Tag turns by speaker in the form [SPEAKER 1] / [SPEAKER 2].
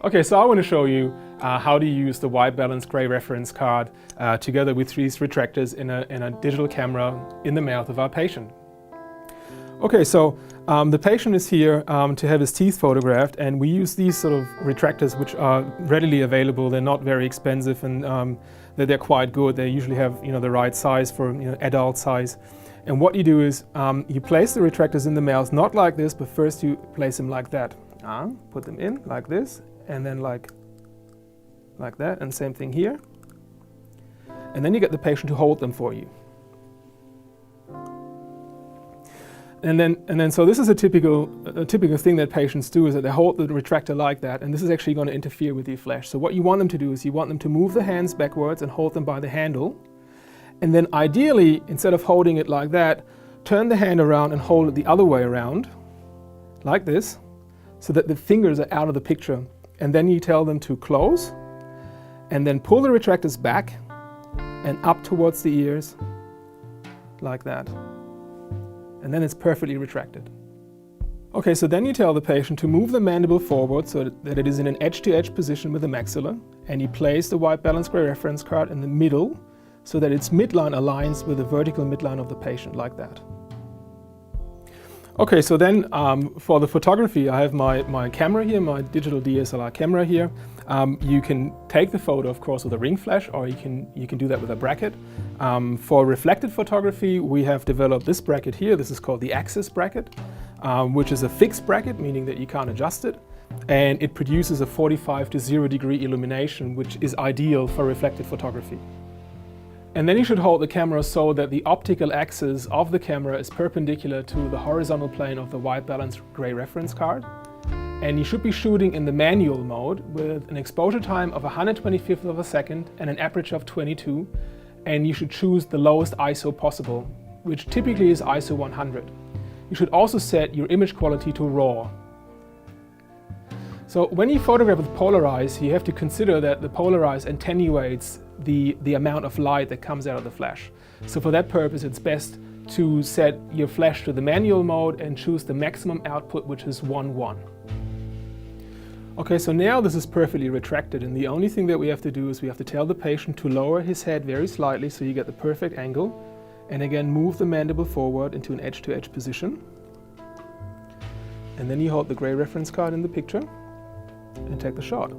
[SPEAKER 1] Okay, so I want to show you how to use the white balance gray reference card together with these retractors in a digital camera in the mouth of our patient. Okay, so the patient is here to have his teeth photographed, and we use these sort of retractors which are readily available. They're not very expensive, and they're quite good. They usually have the right size for adult size. And what you do is you place the retractors in the mouth, not like this, but first you place them like that. Put them in like this, and then like that, and same thing here. And then you get the patient to hold them for you. And then so this is a typical thing that patients do, is that they hold the retractor like that, and this is actually going to interfere with your flesh. So what you want them to do is you want them to move the hands backwards and hold them by the handle. And then ideally, instead of holding it like that, turn the hand around and hold it the other way around, like this, so that the fingers are out of the picture. And then you tell them to close, and then pull the retractors back and up towards the ears, like that. And then it's perfectly retracted. Okay, so then you tell the patient to move the mandible forward so that it is in an edge-to-edge position with the maxilla, and you place the white balance gray reference card in the middle so that its midline aligns with the vertical midline of the patient, like that. Okay, so then for the photography, I have my camera here, my digital DSLR camera here. You can take the photo, of course, with a ring flash, or you can do that with a bracket. For reflected photography, we have developed this bracket here. This is called the axis bracket, which is a fixed bracket, meaning that you can't adjust it. And it produces a 45 to 0 degree illumination, which is ideal for reflected photography. And then you should hold the camera so that the optical axis of the camera is perpendicular to the horizontal plane of the white balance gray reference card. And you should be shooting in the manual mode with an exposure time of 125th of a second and an aperture of 22. And you should choose the lowest ISO possible, which typically is ISO 100. You should also set your image quality to RAW. So when you photograph with polarize, you have to consider that the polarize attenuates the amount of light that comes out of the flash. So for that purpose, it's best to set your flash to the manual mode and choose the maximum output, which is 1:1. Okay, so now this is perfectly retracted, and the only thing that we have to do is we have to tell the patient to lower his head very slightly so you get the perfect angle, and again move the mandible forward into an edge-to-edge position. And then you hold the gray reference card in the picture and take the shot.